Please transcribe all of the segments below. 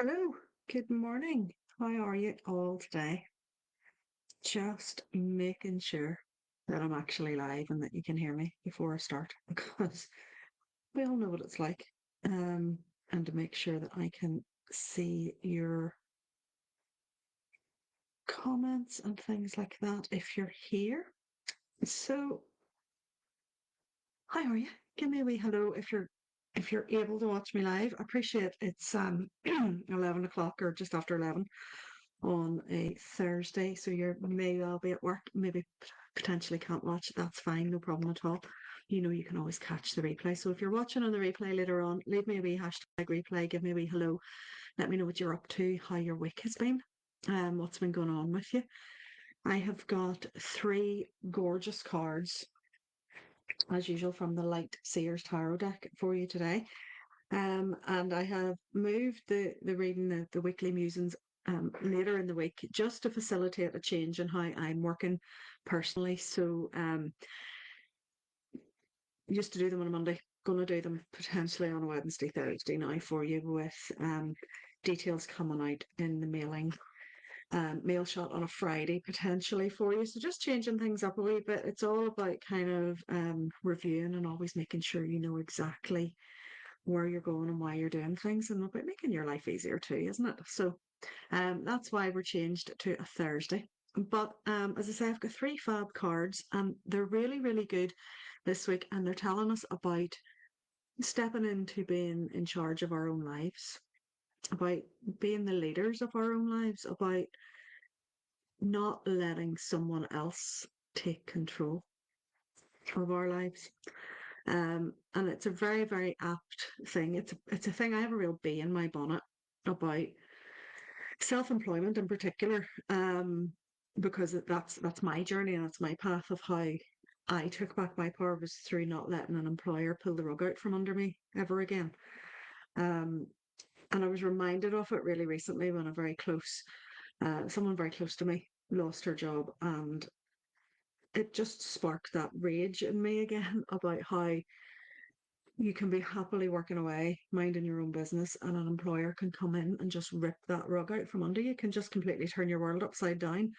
Hello, good morning. How are you all today? Just making sure that I'm actually live and that you can hear me before I start because we all know what it's like. Um, and to make sure that I can see your comments and things like that if you're here. So, how are you? Give me a wee hello if you're able to watch me live. I appreciate it's 11 o'clock or just after 11 on a Thursday, so you may well be at work, maybe potentially can't watch. That's fine, no problem at all. You know, you can always catch the replay. So if you're watching on the replay later on, leave me a wee hashtag replay, give me a wee hello, let me know what you're up to, how your week has been, what's been going on with you. I have got three gorgeous cards, as usual, from the light Seers tarot deck for you today. And I have moved the reading, the weekly musings, later in the week just to facilitate a change in how I'm working personally. So used to do them on a Monday, going to do them potentially on a Wednesday, Thursday now for you with details coming out in the mail shot on a Friday potentially for you. So just changing things up a wee bit. It's all about kind of reviewing and always making sure you know exactly where you're going and why you're doing things, and about making your life easier too, isn't it? So that's why we're changed to a Thursday. But as I say, I've got three fab cards, and they're really, really good this week, and they're telling us about stepping into being in charge of our own lives, about being the leaders of our own lives, about not letting someone else take control of our lives. And it's a very, very apt thing. It's a thing I have a real bee in my bonnet about self-employment in particular, because that's my journey and that's my path of how I took back my power was through not letting an employer pull the rug out from under me ever again. Um, and I was reminded of it really recently when someone very close to me lost her job, and it just sparked that rage in me again about how you can be happily working away, minding your own business, and an employer can come in and just rip that rug out from under you, can just completely turn your world upside down.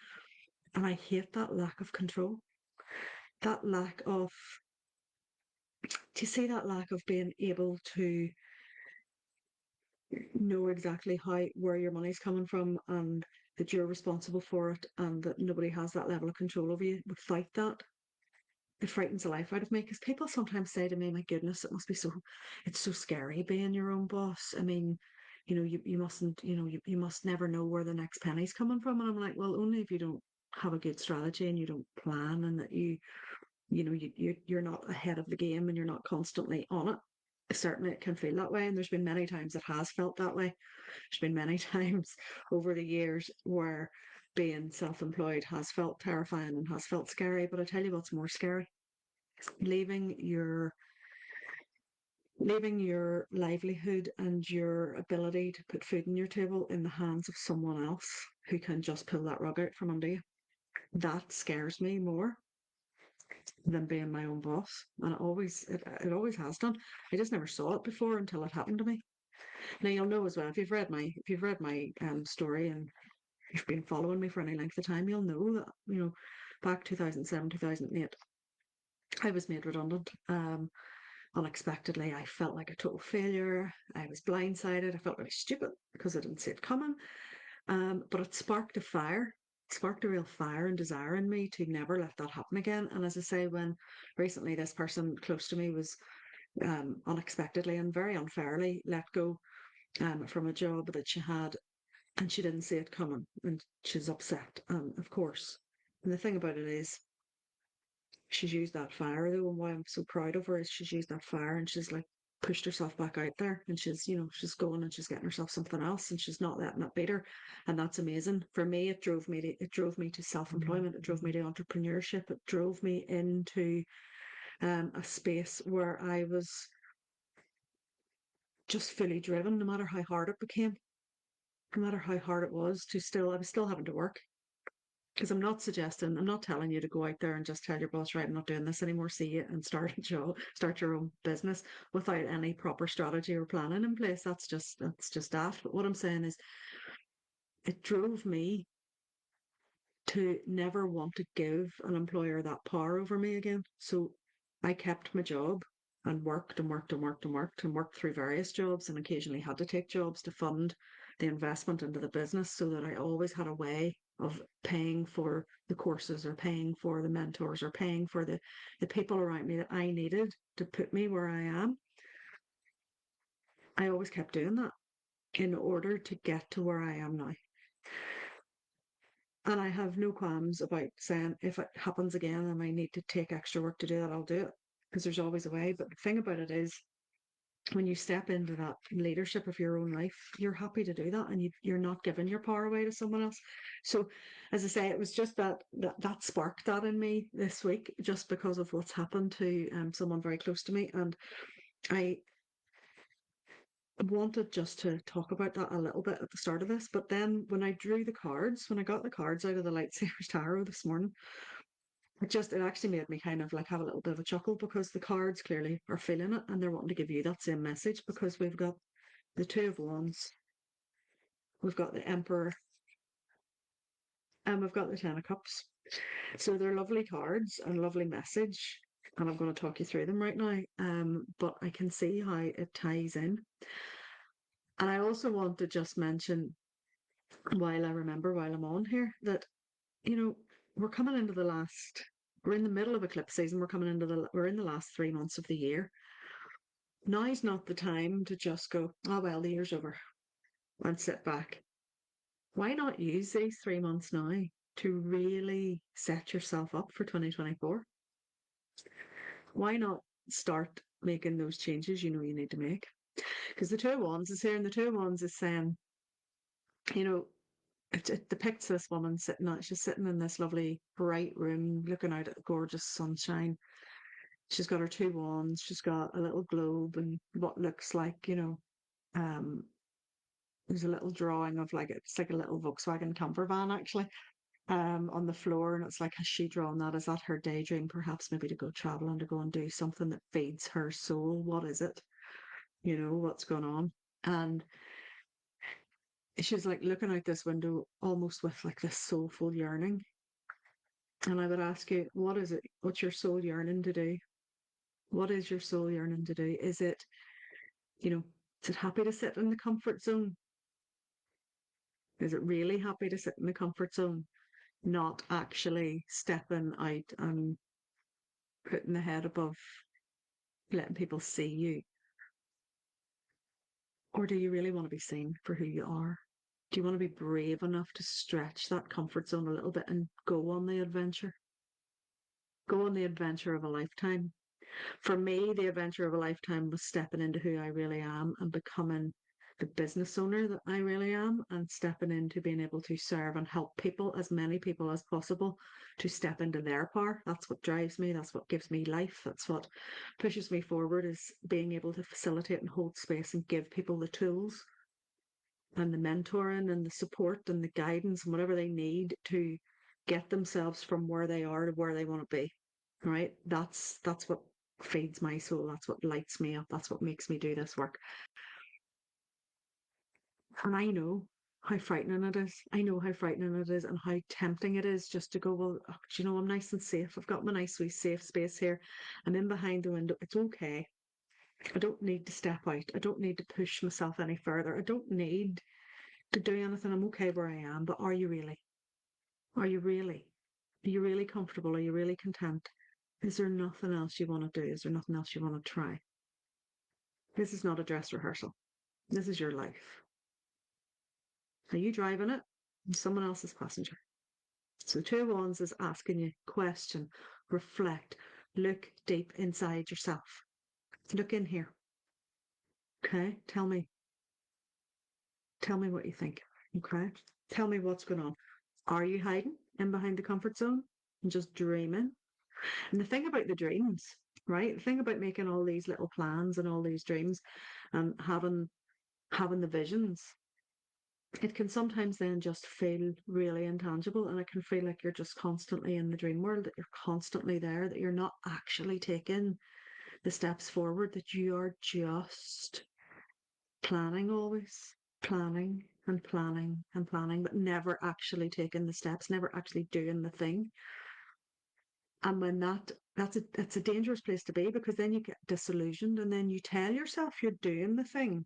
And I hate that lack of control, that lack of, do you see that lack of being able to know exactly where your money's coming from and that you're responsible for it and that nobody has that level of control over you without that? It frightens the life out of me because people sometimes say to me, my goodness, it's so scary being your own boss. I mean, you mustn't, you must never know where the next penny's coming from. And I'm like, well, only if you don't have a good strategy and you don't plan, and that you're not ahead of the game and you're not constantly on it. Certainly it can feel that way. And there's been many times it has felt that way. There's been many times over the years where being self-employed has felt terrifying and has felt scary. But I tell you what's more scary: leaving your leaving your livelihood and your ability to put food on your table in the hands of someone else who can just pull that rug out from under you. That scares me more than being my own boss, and it always has done. I just never saw it before until it happened to me. Now you'll know as well, if you've read my story and you've been following me for any length of time, you'll know that back 2007, 2008, I was made redundant. Unexpectedly, I felt like a total failure. I was blindsided. I felt really stupid because I didn't see it coming. But it sparked a fire, sparked a real fire and desire in me to never let that happen again. And as I say, when recently this person close to me was unexpectedly and very unfairly let go from a job that she had, and she didn't see it coming, and she's upset, of course. And the thing about it is, she's used that fire though, and why I'm so proud of her is she's used that fire and she's like pushed herself back out there, and she's going and she's getting herself something else, and she's not letting it beat her. And that's amazing. For me, it drove me to self-employment, it drove me to entrepreneurship, it drove me into a space where I was just fully driven, no matter how hard it became, no matter how hard it was to still, I was still having to work. Because I'm not telling you to go out there and just tell your boss, right, I'm not doing this anymore, see you, and start a job, start your own business without any proper strategy or planning in place. That's just daft. But what I'm saying is it drove me to never want to give an employer that power over me again. So I kept my job and worked and worked and worked and worked and worked through various jobs and occasionally had to take jobs to fund the investment into the business so that I always had a way of paying for the courses or paying for the mentors or paying for the people around me that I needed to put me where I am. I always kept doing that in order to get to where I am now. And I have no qualms about saying if it happens again and I need to take extra work to do that, I'll do it because there's always a way. But the thing about it is, when you step into that leadership of your own life, you're happy to do that and you're not giving your power away to someone else. So, as I say, it was just that sparked that in me this week just because of what's happened to someone very close to me. And I wanted just to talk about that a little bit at the start of this. But then when I drew the cards, when I got the cards out of the Lightsabers Tarot this morning, it actually made me kind of like have a little bit of a chuckle because the cards clearly are feeling it and they're wanting to give you that same message because we've got the Two of Wands, we've got the Emperor, and we've got the Ten of Cups. So they're lovely cards and lovely message. And I'm going to talk you through them right now. But I can see how it ties in. And I also want to just mention, while I'm on here, that, you know, we're coming into the last, we're in the middle of eclipse season. We're in the last 3 months of the year. Now's not the time to just go, oh, well, the year's over and sit back. Why not use these 3 months now to really set yourself up for 2024? Why not start making those changes you know you need to make? Because the Two of Wands is here, and the Two of Wands is saying, you know, it depicts this woman sitting on, she's sitting in this lovely bright room looking out at the gorgeous sunshine. She's got her two wands, she's got a little globe and what looks like, um, there's a little drawing of like it's like a little Volkswagen camper van actually on the floor, and it's like, has she drawn that? Is that her daydream perhaps maybe to go travel and to go and do something that feeds her soul? What is it? What's going on? And she's like looking out this window almost with like this soulful yearning. And I would ask you, what is it? What's your soul yearning to do? What is your soul yearning to do? You know, is it happy to sit in the comfort zone? Is it really happy to sit in the comfort zone? Not actually stepping out and putting the head above, letting people see you? Or do you really want to be seen for who you are? Do you want to be brave enough to stretch that comfort zone a little bit and go on the adventure? Go on the adventure of a lifetime. For me, the adventure of a lifetime was stepping into who I really am and becoming the business owner that I really am, and stepping into being able to serve and help people, as many people as possible, to step into their power. That's what drives me. That's what gives me life. That's what pushes me forward, is being able to facilitate and hold space and give people the tools and the mentoring and the support and the guidance and whatever they need to get themselves from where they are to where they want to be. Right? That's what feeds my soul. That's what lights me up. That's what makes me do this work. And I know how frightening it is. I know how frightening it is and how tempting it is just to go, well, oh, I'm nice and safe. I've got my nice wee safe space here. I'm in behind the window. It's okay. I don't need to step out. I don't need to push myself any further. I don't need to do anything. I'm okay where I am. But are you really? Are you really? Are you really comfortable? Are you really content? Is there nothing else you want to do? Is there nothing else you want to try? This is not a dress rehearsal. This is your life. Are you driving it? And someone else's passenger. So the Two of Wands is asking you question, reflect, look deep inside yourself. Look in here. Okay? Tell me what you think. Okay? Tell me what's going on. Are you hiding in behind the comfort zone and just dreaming? And the thing about the dreams, right? The thing about making all these little plans and all these dreams and having the visions, it can sometimes then just feel really intangible, and it can feel like you're just constantly in the dream world, that you're constantly there, that you're not actually taking the steps forward, that you are just planning always, planning and planning and planning, but never actually taking the steps, never actually doing the thing. And when that's a dangerous place to be, because then you get disillusioned and then you tell yourself you're doing the thing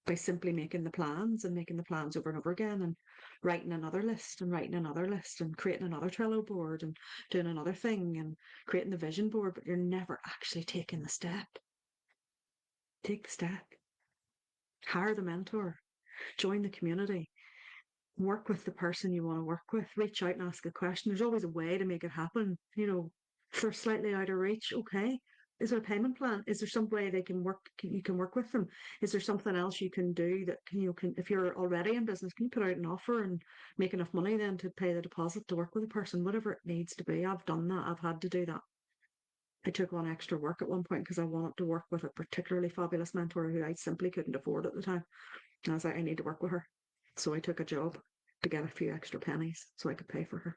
by simply making the plans and making the plans over and over again and writing another list and writing another list and creating another Trello board and doing another thing and creating the vision board, but you're never actually taking the step. Take the step. Hire the mentor. Join the community. Work with the person you want to work with. Reach out and ask a question. There's always a way to make it happen. If they're slightly out of reach, okay. Is there a payment plan? Is there some way they can work? You can work with them. Is there something else you can do that can if you're already in business, can you put out an offer and make enough money then to pay the deposit to work with a person, whatever it needs to be. I've done that. I've had to do that. I took on extra work at one point because I wanted to work with a particularly fabulous mentor who I simply couldn't afford at the time. And I was like, I need to work with her. So I took a job to get a few extra pennies so I could pay for her.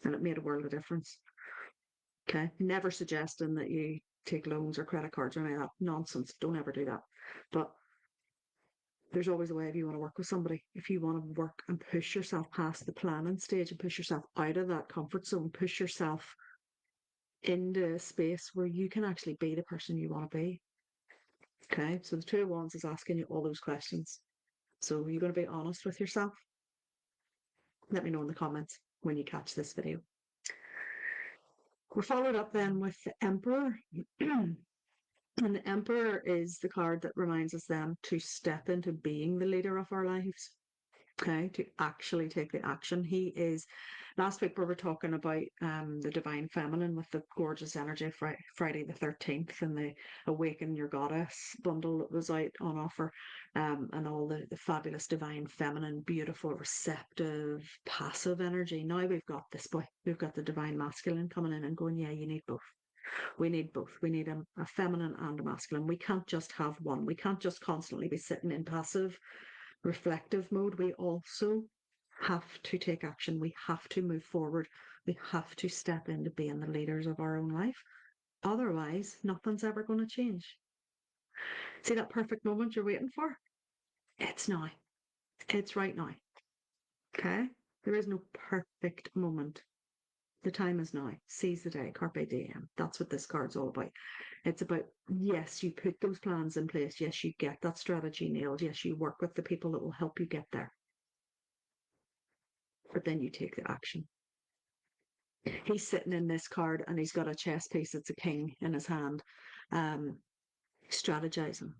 And it made a world of difference. Okay. Never suggesting that you take loans or credit cards or any of that nonsense. Don't ever do that. But there's always a way if you want to work with somebody. If you want to work and push yourself past the planning stage and push yourself out of that comfort zone, push yourself into a space where you can actually be the person you want to be. Okay. So the 2 of Wands is asking you all those questions. So you're going to be honest with yourself. Let me know in the comments when you catch this video. We're followed up then with the Emperor. And the Emperor is the card that reminds us then to step into being the leader of our lives. Okay, to actually take the action. He is, last week we were talking about the divine feminine with the gorgeous energy of Friday the 13th and the Awaken Your Goddess bundle that was out on offer, and all the fabulous divine feminine, beautiful, receptive, passive energy. Now we've got this boy, we've got the divine masculine coming in and going, yeah, you need both. We need both. We need a feminine and a masculine. We can't just have one. We can't just constantly be sitting in passive reflective mode. We also have to take action. We have to move forward. We have to step into being the leaders of our own life. Otherwise, nothing's ever going to change. See that perfect moment you're waiting for? It's now. It's right now. Okay? There is no perfect moment. The time is now. Seize the day. Carpe diem. That's what this card's all about. It's about, yes, you put those plans in place. Yes, you get that strategy nailed. Yes, you work with the people that will help you get there. But then you take the action. He's sitting in this card and he's got a chess piece. It's a king in his hand. Strategizing.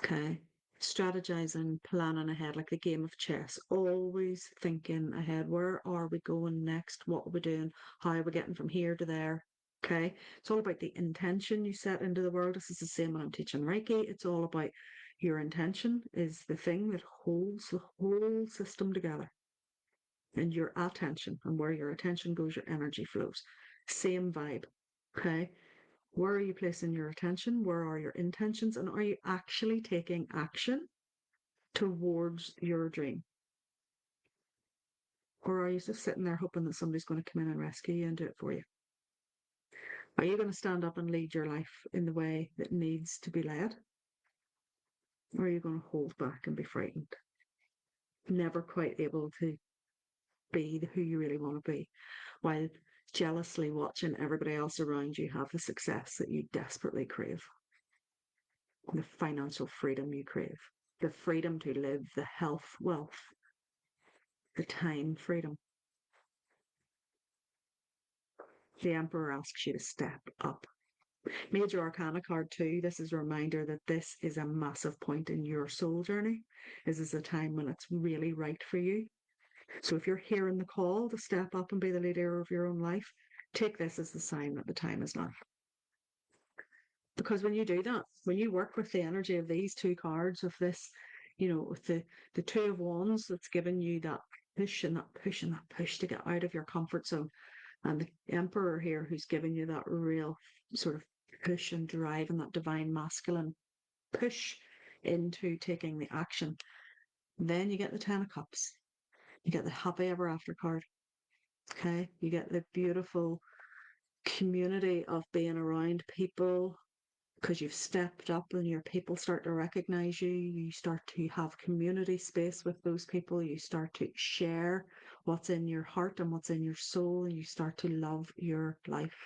Okay. Strategizing, planning ahead, like the game of chess. Always thinking ahead. Where are we going next? What are we doing? How are we getting from here to there? Okay. It's all about the intention you set into the world. This is the same when I'm teaching Reiki. It's all about your intention is the thing that holds the whole system together. And your attention, and where your attention goes, your energy flows. Same vibe. Okay. Where are you placing your attention? Where are your intentions? And are you actually taking action towards your dream? Or are you just sitting there hoping that somebody's going to come in and rescue you and do it for you? Are you going to stand up and lead your life in the way that needs to be led? Or are you going to hold back and be frightened? Never quite able to be who you really want to be, while jealously watching everybody else around you have the success that you desperately crave, the financial freedom you crave, the freedom to live, the health, wealth, the time freedom. The Emperor asks you to step up. Major Arcana card 2, this is a reminder that this is a massive point in your soul journey. This is a time when it's really right for you. So if you're hearing the call to step up and be the leader of your own life, take this as the sign that the time is now. Because when you do that, when you work with the energy of these 2 cards, of this, with the 2 of Wands that's given you that push and that push and that push to get out of your comfort zone, and the Emperor here who's giving you that real sort of push and drive and that divine masculine push into taking the action, Then you get the Ten of Cups. You get the happy ever after card. Okay. You get the beautiful community of being around people because you've stepped up and your people start to recognize you. You start to have community space with those people. You start to share what's in your heart and what's in your soul. And you start to love your life.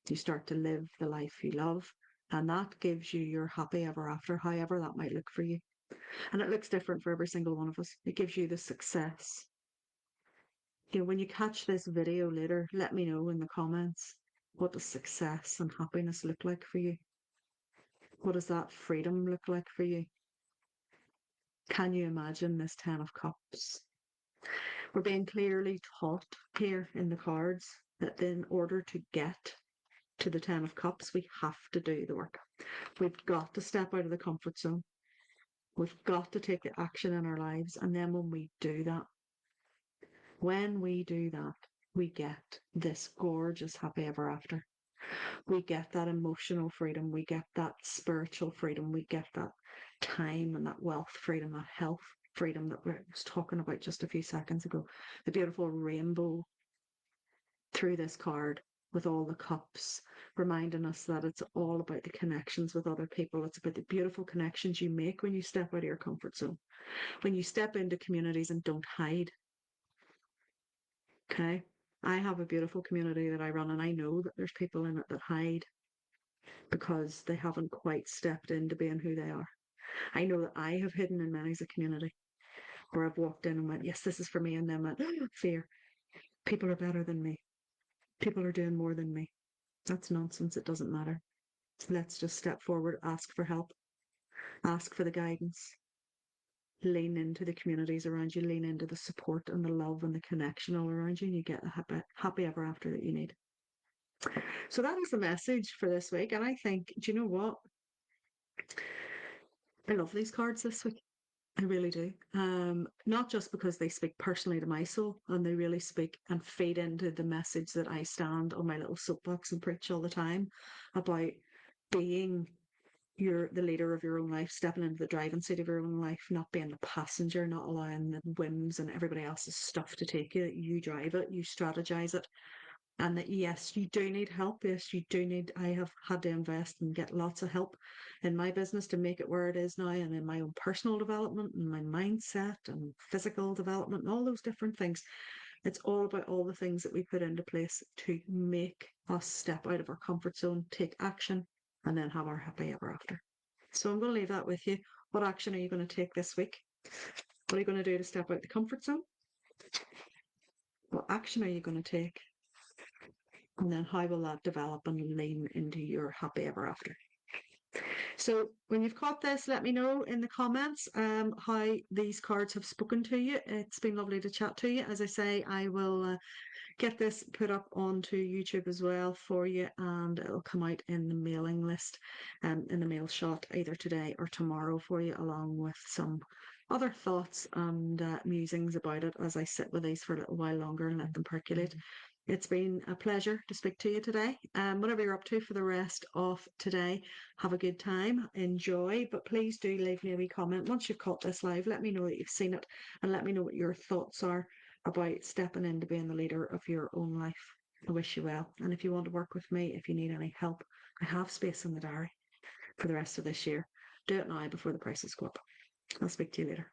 You start to live the life you love. And that gives you your happy ever after, however that might look for you. And it looks different for every single one of us. It gives you the success. You know, when you catch this video later, let me know in the comments, what does success and happiness look like for you? What does that freedom look like for you? Can you imagine this Ten of Cups? We're being clearly taught here in the cards that in order to get to the Ten of Cups, we have to do the work. We've got to step out of the comfort zone. We've got to take the action in our lives. And then when we do that, we get this gorgeous happy ever after. We get that emotional freedom. We get that spiritual freedom. We get that time and that wealth freedom, that health freedom that we was talking about just a few seconds ago. The beautiful rainbow through this card with all the cups, reminding us that it's all about the connections with other people. It's about the beautiful connections you make when you step out of your comfort zone, when you step into communities and don't hide. Okay. I have a beautiful community that I run, and I know that there's people in it that hide because they haven't quite stepped into being who they are. I know that I have hidden in many's a community where I've walked in and went, yes, this is for me, and then went, oh, fear. People are better than me. People are doing more than me. That's nonsense. It doesn't matter. Let's just step forward, ask for help, ask for the guidance, lean into the communities around you, lean into the support and the love and the connection all around you, and you get the happy ever after that you need. So that is the message for this week. And I think, do you know what? I love these cards this week. I really do. Not just because they speak personally to my soul and they really speak and feed into the message that I stand on my little soapbox and preach all the time about being the leader of your own life, stepping into the driving seat of your own life, not being the passenger, not allowing the whims and everybody else's stuff to take you. You drive it, you strategize it, and that yes, you do need help. Yes, you do need. I have had to invest and get lots of help in my business to make it where it is now, and in my own personal development and my mindset and physical development and all those different things. It's all about all the things that we put into place to make us step out of our comfort zone, take action, and then have our happy ever after. So I'm going to leave that with you. What action are you going to take this week? What are you going to do to step out the comfort zone? What action are you going to take? And then how will that develop and lean into your happy ever after? So when you've caught this, let me know in the comments how these cards have spoken to you. It's been lovely to chat to you. As I say, I will get this put up onto YouTube as well for you, and it'll come out in the mailing list in the mail shot either today or tomorrow for you, along with some other thoughts and musings about it as I sit with these for a little while longer and let them percolate. It's been a pleasure to speak to you today. Whatever you're up to for the rest of today, have a good time, enjoy, but please do leave me a wee comment once you've caught this live. Let me know that you've seen it and let me know what your thoughts are about stepping into being the leader of your own life. I wish you well. And if you want to work with me, if you need any help, I have space in the diary for the rest of this year. Do it now before the prices go up. I'll speak to you later.